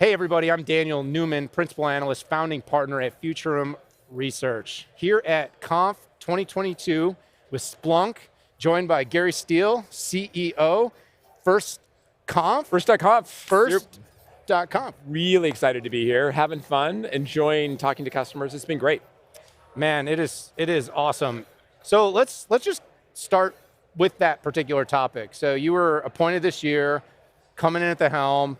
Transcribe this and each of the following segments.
Hey everybody, I'm Daniel Newman, Principal Analyst, Founding Partner at Futurum Research. Here at conf22 with Splunk, joined by Gary Steele, CEO, First.conf. Really excited to be here, having fun, enjoying talking to customers. It's been great. Man, it is awesome. So let's just start with that particular topic. So you were appointed this year, coming in at the helm.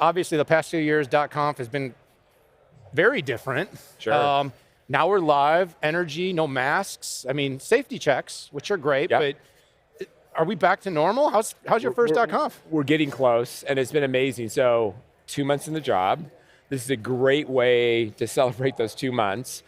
Obviously, the past 2 years, .conf has been very different. Sure. Now we're live, energy, no masks. I mean, safety checks, which are great, Yep. but are we back to normal? How's your first .conf? We're getting close, and it's been amazing. So 2 months in the job. This is a great way to celebrate those 2 months.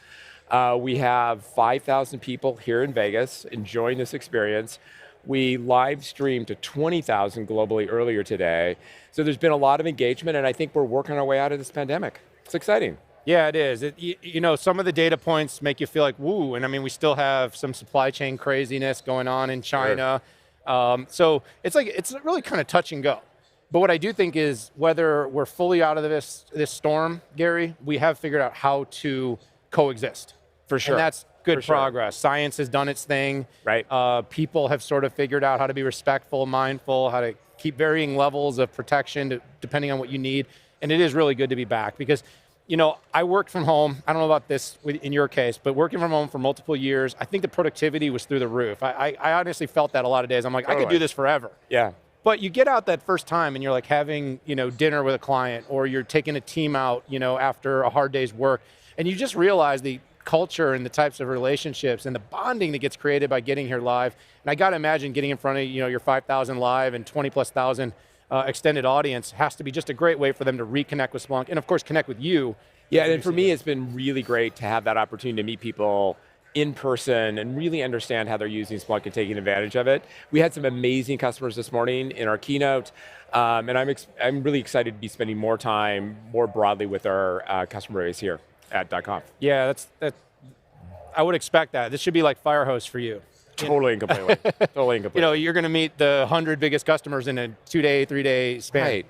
We have 5,000 people here in Vegas enjoying this experience. We live streamed to 20,000 globally earlier today. So there's been a lot of engagement, and I think we're working our way out of this pandemic. It's exciting. Yeah, it is. You know, some of the data points make you feel like, woo, and I mean, we still have some supply chain craziness going on in China. Sure. So it's really kind of touch and go. But what I do think is whether we're fully out of this storm, Gary, we have figured out how to coexist. For sure. And that's good progress. Sure. Science has done its thing. Right. People have sort of figured out how to be respectful, mindful, how to keep varying levels of protection depending on what you need. And it is really good to be back because, you know, I worked from home. I don't know about this in your case, but working from home for multiple years, I think the productivity was through the roof. I honestly felt that a lot of days. I'm like, totally. I could do this forever. Yeah. But you get out that first time and you're like having, you know, dinner with a client, or you're taking a team out, you know, after a hard day's work, and you just realize the culture and the types of relationships and the bonding that gets created by getting here live. And I got to imagine getting in front of, you know, your 5,000 live and 20,000+ extended audience has to be just a great way for them to reconnect with Splunk and of course connect with you. Yeah, and for me, it's been really great to have that opportunity to meet people in person and really understand how they're using Splunk and taking advantage of it. We had some amazing customers this morning in our keynote, and I'm really excited to be spending more time, more broadly with our customer base here at .conf. Yeah, I would expect that. This should be like Firehose for you. Totally and completely. Totally and completely. You know, you're going to meet the 100 biggest customers in a 2-day, 3-day span.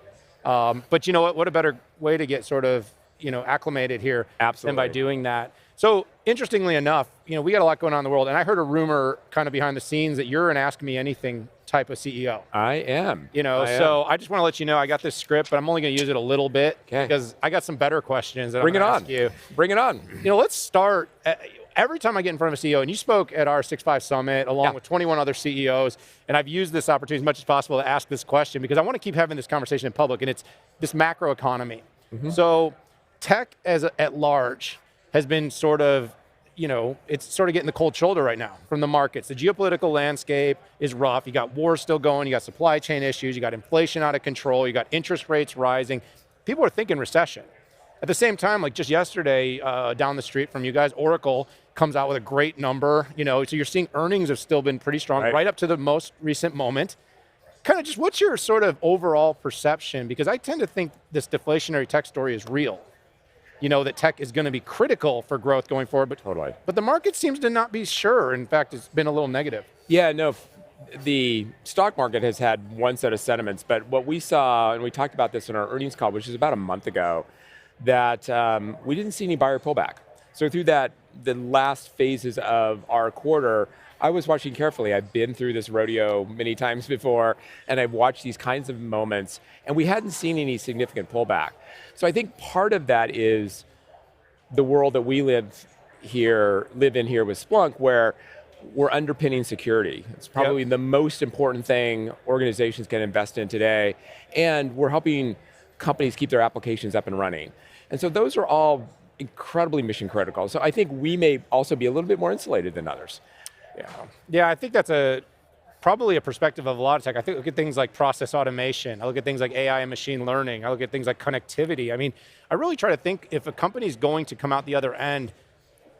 Right. But you know what? What a better way to get sort of, you know, acclimated here than by doing that. So interestingly enough, you know, we got a lot going on in the world, and I heard a rumor kind of behind the scenes that you're an Ask Me Anything type of CEO. I am. You know, so I just want to let you know I got this script, but I'm only going to use it a little bit because I got some better questions that I'm going to ask you. Bring it on. You know, let's start. Every time I get in front of a CEO, and you spoke at our 6.5 Summit along with 21 other CEOs, and I've used this opportunity as much as possible to ask this question because I want to keep having this conversation in public, and it's this macro economy. So tech at large has been sort of, you know, it's sort of getting the cold shoulder right now from the markets. The geopolitical landscape is rough. You got wars still going, you got supply chain issues, you got inflation out of control, you got interest rates rising. People are thinking recession. At the same time, like just yesterday, down the street from you guys, Oracle comes out with a great number, you know, so you're seeing earnings have still been pretty strong right up to the most recent moment. Kind of just what's your sort of overall perception? Because I tend to think this deflationary tech story is real. You know, that tech is going to be critical for growth going forward, but the market seems to not be sure. In fact, it's been a little negative. Yeah, no, the stock market has had one set of sentiments, but what we saw, and we talked about this in our earnings call, which is about a month ago, that we didn't see any buyer pullback. So through the last phases of our quarter, I was watching carefully. I've been through this rodeo many times before, and I've watched these kinds of moments, and we hadn't seen any significant pullback. So I think part of that is the world that we live in here with Splunk, where we're underpinning security. It's probably the most important thing organizations can invest in today, and we're helping companies keep their applications up and running. And so those are all incredibly mission critical. So I think we may also be a little bit more insulated than others. Yeah, I think that's probably a perspective of a lot of tech. I look at things like process automation. I look at things like AI and machine learning. I look at things like connectivity. I mean, I really try to think if a company's going to come out the other end,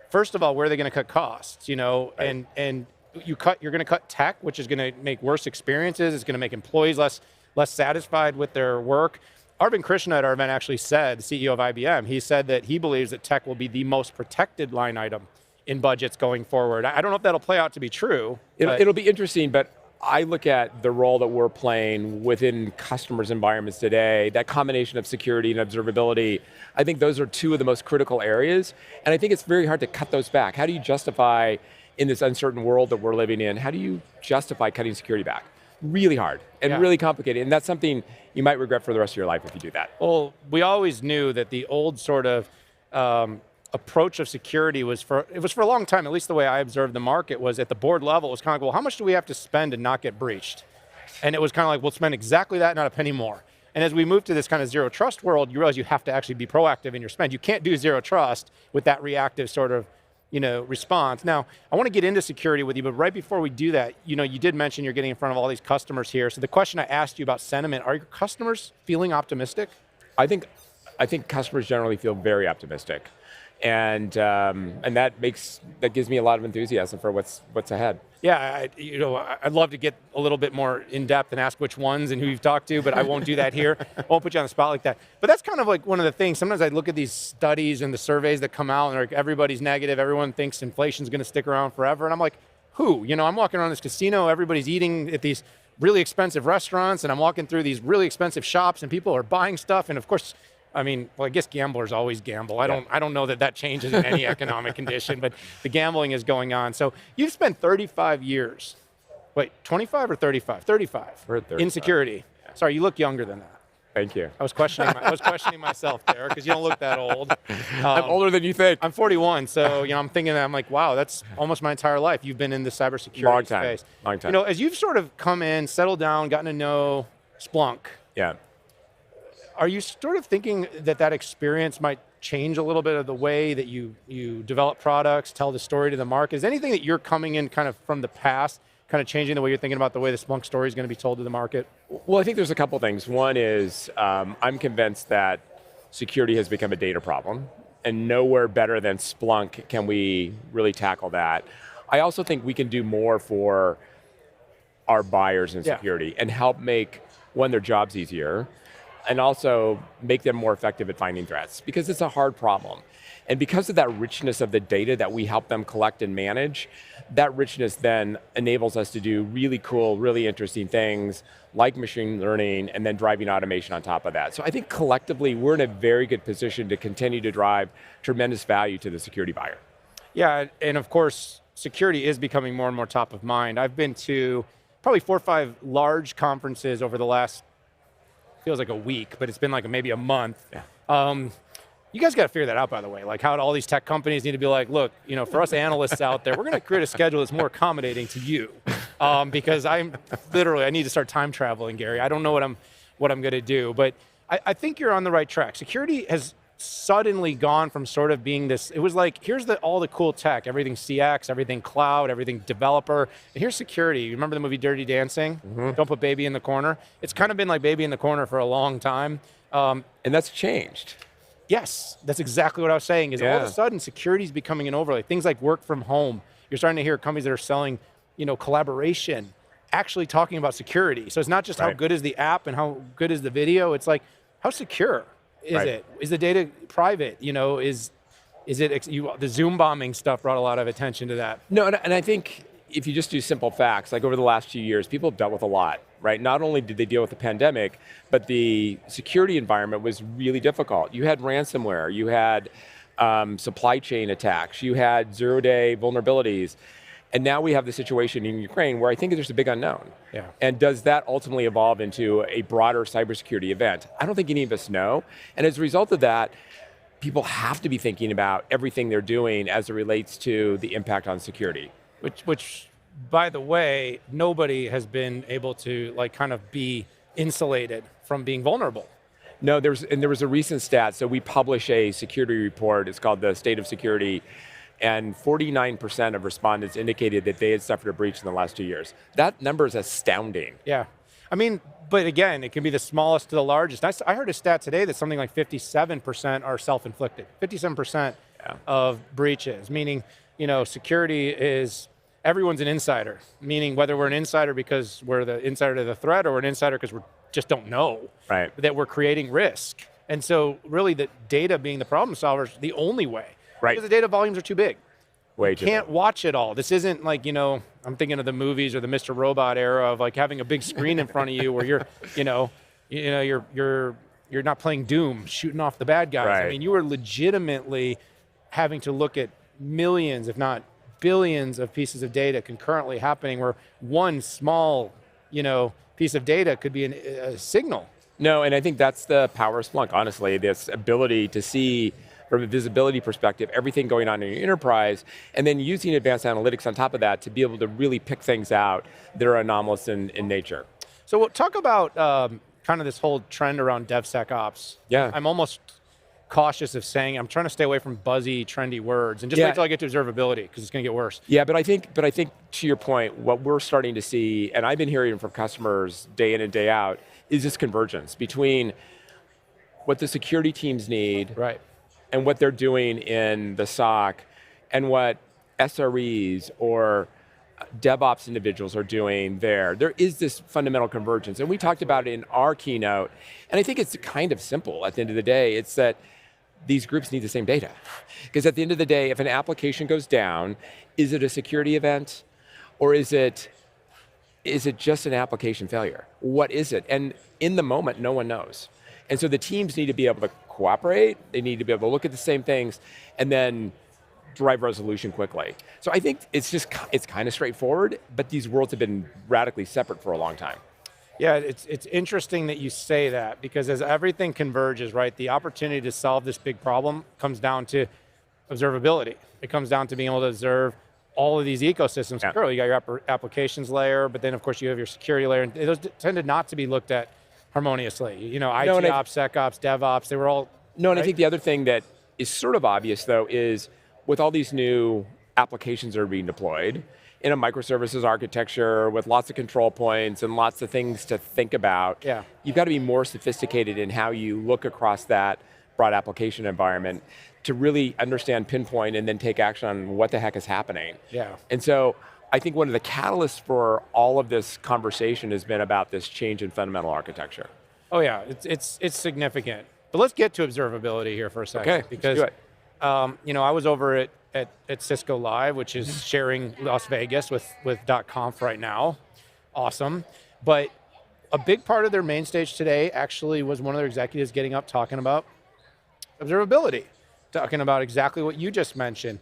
first of all, where are they going to cut costs? You know, and you're going to cut tech, which is going to make worse experiences. It's going to make employees less satisfied with their work. Arvind Krishna at our event actually said, the CEO of IBM, he said that he believes that tech will be the most protected line item in budgets going forward. I don't know if that'll play out to be true. It'll be interesting, but I look at the role that we're playing within customers' environments today, that combination of security and observability, I think those are two of the most critical areas, and I think it's very hard to cut those back. How do you justify, in this uncertain world that we're living in, how do you justify cutting security back? Really hard and really complicated, and that's something you might regret for the rest of your life if you do that. Well, we always knew that the old sort of approach of security was for a long time, at least the way I observed the market, was at the board level, it was kind of like, well, how much do we have to spend to not get breached? And it was kind of like, we'll spend exactly that, not a penny more. And as we move to this kind of zero trust world, you realize you have to actually be proactive in your spend. You can't do zero trust with that reactive sort of response. Now, I want to get into security with you, but right before we do that, you did mention you're getting in front of all these customers here. So the question I asked you about sentiment, are your customers feeling optimistic? I think customers generally feel very optimistic. And that gives me a lot of enthusiasm for what's ahead. Yeah, I'd love to get a little bit more in depth and ask which ones and who you've talked to, but I won't do that here. I won't put you on the spot like that. But that's kind of like one of the things. Sometimes I look at these studies and the surveys that come out, and like everybody's negative. Everyone thinks inflation's going to stick around forever, and I'm like, who? I'm walking around this casino. Everybody's eating at these really expensive restaurants, and I'm walking through these really expensive shops, and people are buying stuff, and of course. I guess gamblers always gamble. I don't know that changes in any economic condition, but the gambling is going on. So you've spent 35 years, 25 or 35? 35 in security. Yeah. Sorry, you look younger than that. Thank you. I was questioning myself there because you don't look that old. I'm older than you think. I'm 41, so I'm thinking that I'm like, wow, that's almost my entire life. You've been in the cybersecurity space. Long time. As you've sort of come in, settled down, gotten to know Splunk. Yeah. Are you sort of thinking that experience might change a little bit of the way that you develop products, tell the story to the market? Is anything that you're coming in kind of from the past kind of changing the way you're thinking about the way the Splunk story is going to be told to the market? Well, I think there's a couple things. One is I'm convinced that security has become a data problem, and nowhere better than Splunk can we really tackle that. I also think we can do more for our buyers in security and help make, their jobs easier, and also make them more effective at finding threats, because it's a hard problem. And because of that richness of the data that we help them collect and manage, that richness then enables us to do really cool, really interesting things like machine learning and then driving automation on top of that. So I think collectively, we're in a very good position to continue to drive tremendous value to the security buyer. Yeah, and of course, security is becoming more and more top of mind. I've been to probably 4 or 5 large conferences over the last, feels like a week, but it's been like maybe a month. Yeah. You guys got to figure that out, by the way, like how all these tech companies need to be like, look, for us analysts out there, we're going to create a schedule that's more accommodating to you, because I need to start time traveling, Gary. I don't know what I'm going to do, but I think you're on the right track. Security has suddenly gone from sort of being this, it was like, here's all the cool tech, everything CX, everything cloud, everything developer, and here's security. You remember the movie Dirty Dancing? Mm-hmm. Don't put baby in the corner. It's kind of been like baby in the corner for a long time. And that's changed. Yes, that's exactly what I was saying, is all of a sudden security is becoming an overlay. Things like work from home. You're starting to hear companies that are selling, collaboration, actually talking about security. So it's not just how good is the app and how good is the video, it's like, how secure is it? Is the data private? Is it, the Zoom bombing stuff brought a lot of attention to that. No, and I think if you just do simple facts, like over the last few years, people have dealt with a lot, right? Not only did they deal with the pandemic, but the security environment was really difficult. You had ransomware, you had supply chain attacks, you had zero-day vulnerabilities, and now we have the situation in Ukraine where I think there's a big unknown. Yeah. And does that ultimately evolve into a broader cybersecurity event? I don't think any of us know. And as a result of that, people have to be thinking about everything they're doing as it relates to the impact on security. Which, by the way, nobody has been able to kind of be insulated from being vulnerable. No, there was a recent stat. So we publish a security report. It's called the State of Security. And 49% of respondents indicated that they had suffered a breach in the last 2 years. That number is astounding. Yeah. But again, it can be the smallest to the largest. I heard a stat today that something like 57% are self-inflicted. 57% of breaches, meaning, security is, everyone's an insider, meaning whether we're an insider because we're the insider to the threat or an insider because we just don't know that we're creating risk. And so really the data being the problem solver is the only way. Right. Because the data volumes are too big. Way You too can't big. watch it all. This isn't like, I'm thinking of the movies or the Mr. Robot era of like having a big screen in front of you where you're not playing Doom, shooting off the bad guys. I Right. mean, you are legitimately having to look at millions, if not billions of pieces of data concurrently happening where one small, piece of data could be a signal. No, and I think that's the power of Splunk, honestly, this ability to see from a visibility perspective, everything going on in your enterprise, and then using advanced analytics on top of that to be able to really pick things out that are anomalous in nature. So we'll talk about kind of this whole trend around DevSecOps. Yeah. I'm almost cautious of saying, I'm trying to stay away from buzzy, trendy words, and just wait till I get to observability, because it's going to get worse. Yeah, but I think to your point, what we're starting to see, and I've been hearing from customers day in and day out, is this convergence between what the security teams need Right. and what they're doing in the SOC and what SREs or DevOps individuals are doing there. There is this fundamental convergence, and we talked about it in our keynote, and I think it's kind of simple at the end of the day. It's that these groups need the same data. Because at the end of the day, if an application goes down, is it a security event or is it just an application failure? What is it? And in the moment, no one knows. And so the teams need to be able to cooperate, they need to be able to look at the same things, and then drive resolution quickly. So I think it's kind of straightforward, but these worlds have been radically separate for a long time. Yeah, it's interesting that you say that, because as everything converges, right, the opportunity to solve this big problem comes down to observability. It comes down to being able to observe all of these ecosystems. Yeah. Sure, you got your applications layer, but then of course you have your security layer, and those tended not to be looked at harmoniously. IT ops, SecOps, DevOps, they were all. No, and right? I think the other thing that is sort of obvious though is with all these new applications that are being deployed in a microservices architecture with lots of control points and lots of things to think about, Yeah. you've got to be more sophisticated in how you look across that broad application environment to really understand, pinpoint, and then take action on what the heck is happening. Yeah. And so I think one of the catalysts for all of this conversation has been about this change in fundamental architecture. Oh yeah, it's significant. But let's get to observability here for a second. Okay, Because let's do it. I was over at Cisco Live, which is sharing Las Vegas with .conf right now. Awesome. But a big part of their main stage today actually was one of their executives getting up talking about observability, talking about exactly what you just mentioned.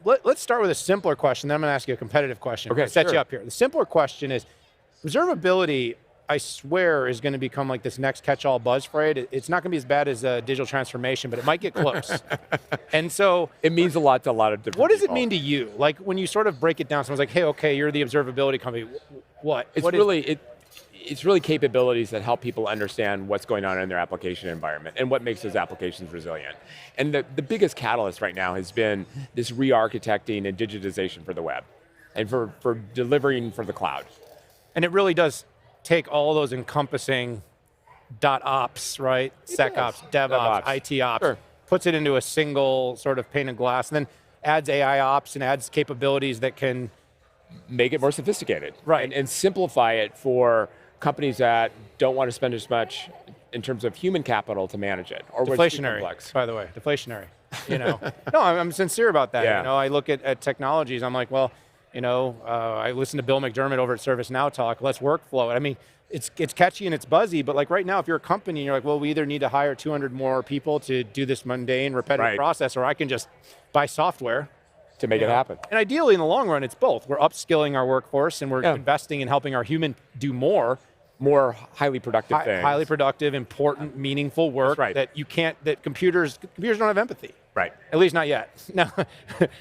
Let's start with a simpler question, then I'm going to ask you a competitive question. Okay, Set you sure. up here. The simpler question is, observability, I swear, is going to become like this next catch-all buzz phrase. It's not going to be as bad as digital transformation, but it might get close. And so, It means a lot to a lot of different what does it people. mean to you? Like when you sort of break it down, someone's like, hey, okay, you're the observability company. What? It's What is- really capabilities that help people understand what's going on in their application environment and what makes those applications resilient. And the biggest catalyst right now has been this re-architecting and digitization for the web and for delivering for the cloud. And it really does take all those encompassing .ops, right? SecOps, DevOps, DevOps. IT ops, Sure. puts it into a single sort of pane of glass, and then adds AI ops and adds capabilities that can. Make it more sophisticated. Right. And simplify it for companies that don't want to spend as much in terms of human capital to manage it. Or what's too Deflationary, complex. by the way, deflationary. No, I'm sincere about that. Yeah. I look at technologies. I'm like, well, I listen to Bill McDermott over at ServiceNow talk. Let's workflow it. I mean, it's catchy and it's buzzy, but like right now, if you're a company and you're like, well, we either need to hire 200 more people to do this mundane, repetitive Right. process, or I can just buy software. To make it happen. And ideally, in the long run, it's both. We're upskilling our workforce and we're Yeah. investing in helping our human do more. More highly productive things. Highly productive, important, meaningful work right. that computers don't have empathy. Right. At least not yet. No.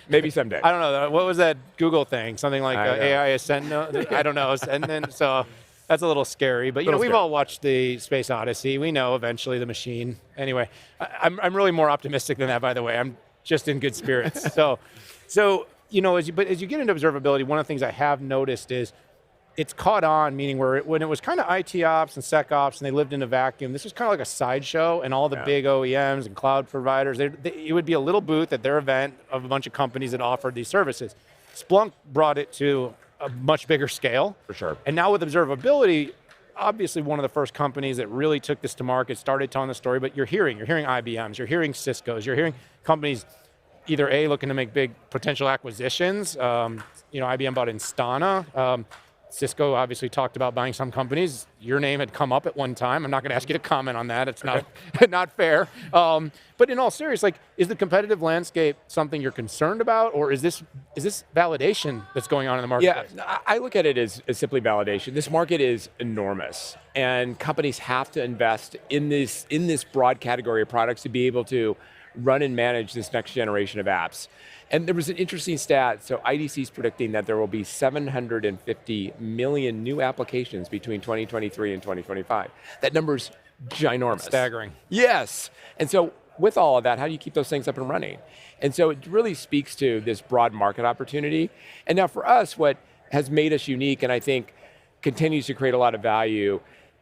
Maybe someday. I don't know. What was that Google thing? Something like I don't know. AI Ascend? I don't know. And then so that's a little scary. But we've all watched the Space Odyssey. We know eventually the machine. Anyway, I'm really more optimistic than that. By the way, I'm just in good spirits. So as you get into observability, one of the things I have noticed is it's caught on, meaning when it was kind of IT ops and SecOps and they lived in a vacuum, this was kind of like a sideshow, and all the big OEMs and cloud providers, it would be a little booth at their event of a bunch of companies that offered these services. Splunk brought it to a much bigger scale. For sure. And now with observability, obviously one of the first companies that really took this to market, started telling the story, but you're hearing IBMs, you're hearing Cisco's, you're hearing companies either A, looking to make big potential acquisitions. IBM bought Instana. Cisco obviously talked about buying some companies. Your name had come up at one time. I'm not going to ask you to comment on that. It's not not fair. But in all seriousness, is the competitive landscape something you're concerned about, or is this validation that's going on in the marketplace? Yeah, I look at it as simply validation. This market is enormous, and companies have to invest in this broad category of products to be able to run and manage this next generation of apps. And there was an interesting stat. So IDC is predicting that there will be 750 million new applications between 2023 and 2025. That number's ginormous. Staggering. Yes. And so with all of that, how do you keep those things up and running? And so it really speaks to this broad market opportunity. And now for us, what has made us unique, and I think continues to create a lot of value,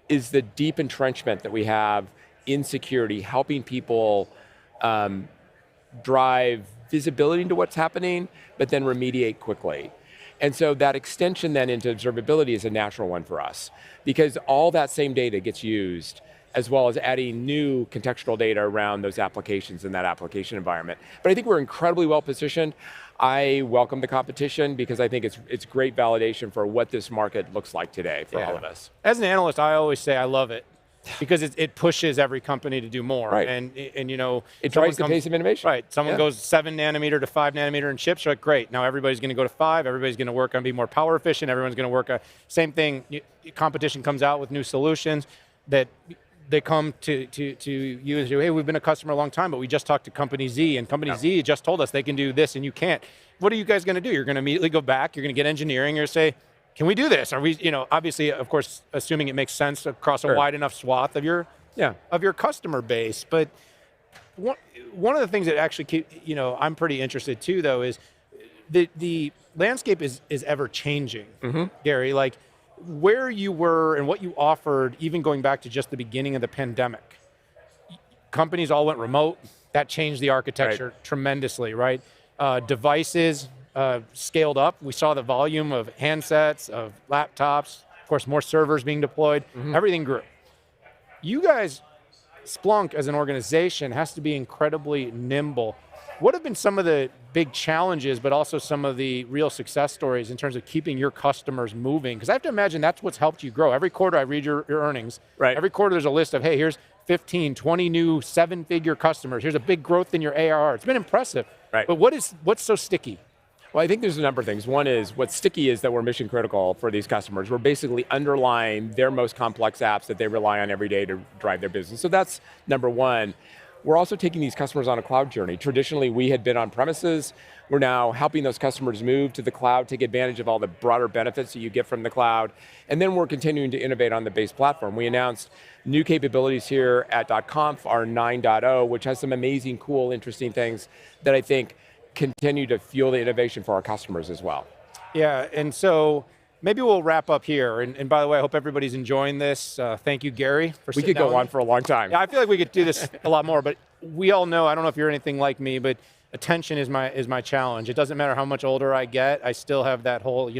is the deep entrenchment that we have in security, helping people drive visibility into what's happening, but then remediate quickly. And so that extension then into observability is a natural one for us, because all that same data gets used, as well as adding new contextual data around those applications in that application environment. But I think we're incredibly well positioned. I welcome the competition because I think it's great validation for what this market looks like today for all of us. As an analyst, I always say I love it, because it pushes every company to do more. Right. And it drives the pace of innovation. Right. Someone goes 7 nanometer to 5 nanometer in chips. You're like, great. Now everybody's going to go to 5. Everybody's going to work on being more power efficient. Everyone's going to work same thing. Competition comes out with new solutions that they come to you and say, hey, we've been a customer a long time, but we just talked to company Z, and company Z just told us they can do this and you can't. What are you guys going to do? You're going to immediately go back. You're going to get engineering. You're going to say, can we do this? Are we, obviously, of course, assuming it makes sense across a wide enough swath of your customer base. But one of the things that actually I'm pretty interested too, though, is the landscape is ever changing, Gary. Like where you were and what you offered, even going back to just the beginning of the pandemic, companies all went remote. That changed the architecture tremendously, right? Devices scaled up. We saw the volume of handsets, of laptops, of course, more servers being deployed. Everything grew. You guys, Splunk as an organization, has to be incredibly nimble. What have been some of the big challenges, but also some of the real success stories in terms of keeping your customers moving? Because I have to imagine that's what's helped you grow. Every quarter I read your earnings. Right. Every quarter there's a list of, hey, here's 15, 20 new 7-figure customers. Here's a big growth in your ARR. It's been impressive. Right. But what's so sticky? Well, I think there's a number of things. One is, what's sticky is that we're mission critical for these customers. We're basically underlying their most complex apps that they rely on every day to drive their business. So that's number one. We're also taking these customers on a cloud journey. Traditionally, we had been on premises. We're now helping those customers move to the cloud, take advantage of all the broader benefits that you get from the cloud. And then we're continuing to innovate on the base platform. We announced new capabilities here at .conf, our 9.0, which has some amazing, cool, interesting things that I think continue to fuel the innovation for our customers as well. Yeah, and so maybe we'll wrap up here. And by the way, I hope everybody's enjoying this. Thank you, Gary, for sitting down. We could go on for a long time. Yeah, I feel like we could do this a lot more, but we all know, I don't know if you're anything like me, but attention is my challenge. It doesn't matter how much older I get, I still have that whole,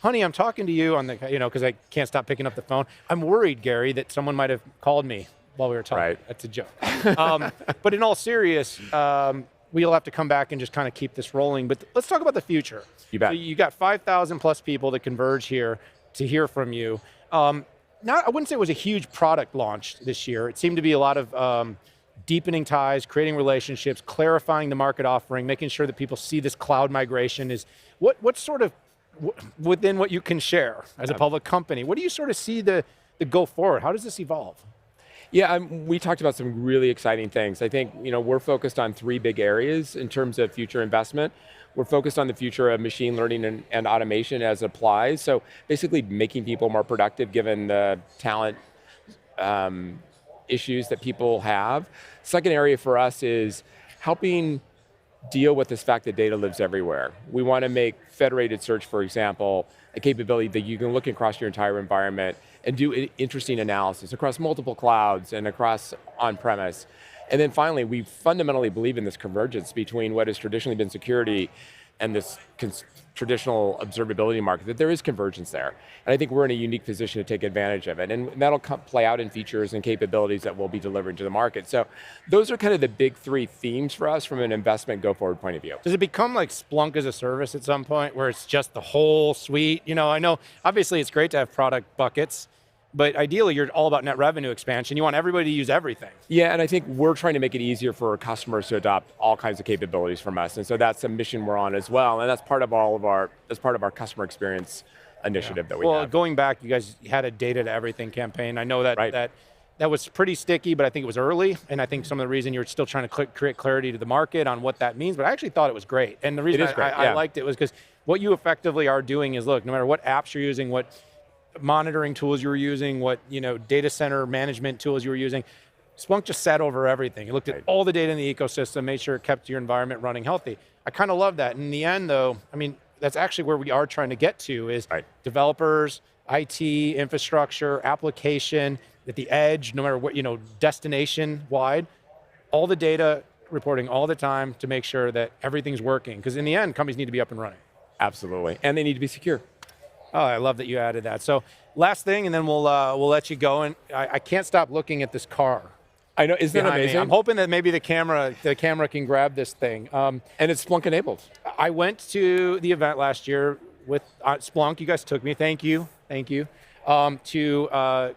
honey, I'm talking to you on the, because I can't stop picking up the phone. I'm worried, Gary, that someone might have called me while we were talking. Right. That's a joke. But in all seriousness, we'll have to come back and just kind of keep this rolling. But let's talk about the future. You bet. So you got 5,000 plus people that converge here to hear from you. I wouldn't say it was a huge product launch this year. It seemed to be a lot of deepening ties, creating relationships, clarifying the market offering, making sure that people see this cloud migration is what sort of, within what you can share as a public company, what do you sort of see the go forward? How does this evolve? Yeah, we talked about some really exciting things. I think we're focused on 3 big areas in terms of future investment. We're focused on the future of machine learning and automation as it applies. So basically making people more productive given the talent issues that people have. Second area for us is helping deal with this fact that data lives everywhere. We want to make federated search, for example, a capability that you can look across your entire environment and do interesting analysis across multiple clouds and across on-premise. And then finally, we fundamentally believe in this convergence between what has traditionally been security and this traditional observability market, that there is convergence there. And I think we're in a unique position to take advantage of it. And that'll play out in features and capabilities that we'll be delivering to the market. So those are kind of the big three themes for us from an investment go-forward point of view. Does it become like Splunk as a service at some point where it's just the whole suite? You know, I know obviously it's great to have product buckets, but ideally you're all about net revenue expansion. You want everybody to use everything. Yeah, and I think we're trying to make it easier for our customers to adopt all kinds of capabilities from us. And so that's a mission we're on as well. And that's part of our customer experience initiative that we have. Well, going back, you guys had a data to everything campaign. I know that that was pretty sticky, but I think it was early. And I think some of the reason you're still trying to create clarity to the market on what that means, but I actually thought it was great. And the reason I liked it was because what you effectively are doing is, look, no matter what apps you're using, what monitoring tools you were using, what data center management tools you were using, Splunk just sat over everything. It looked at all the data in the ecosystem, made sure it kept your environment running healthy. I kind of love that. In the end though, I mean, that's actually where we are trying to get to is developers, IT, infrastructure, application, at the edge, no matter what, destination wide, all the data reporting all the time to make sure that everything's working. Because in the end, companies need to be up and running. Absolutely, and they need to be secure. Oh, I love that you added that. So last thing, and then we'll let you go. And I can't stop looking at this car. I know, isn't that amazing? I'm hoping that maybe the camera can grab this thing. And it's Splunk enabled. I went to the event last year with Splunk. You guys took me. Thank you. To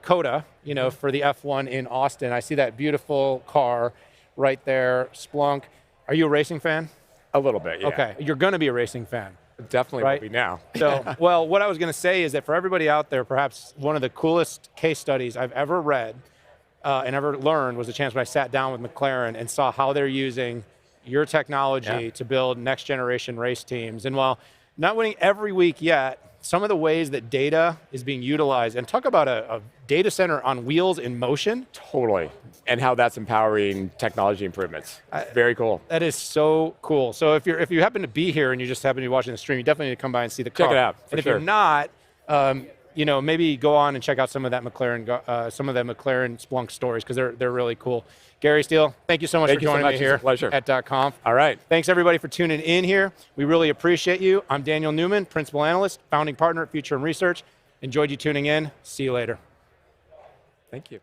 Coda, for the F1 in Austin. I see that beautiful car right there. Splunk. Are you a racing fan? A little bit, yeah. Okay, you're going to be a racing fan. Definitely will be now. So, well, what I was going to say is that for everybody out there, perhaps one of the coolest case studies I've ever read and ever learned was the chance when I sat down with McLaren and saw how they're using your technology to build next generation race teams. And while not winning every week yet, some of the ways that data is being utilized, and talk about a data center on wheels in motion. Totally, and how that's empowering technology improvements. Very cool. That is so cool. So if you happen to be here and you just happen to be watching the stream, you definitely need to come by and see the car. Check it out, and if you're not, maybe go on and check out some of that McLaren, Splunk stories, because they're really cool. Gary, Steele, thank you so much for joining me here at .conf. All right. Thanks everybody for tuning in here. We really appreciate you. I'm Daniel Newman, Principal Analyst, Founding Partner at Future and Research. Enjoyed you tuning in. See you later. Thank you.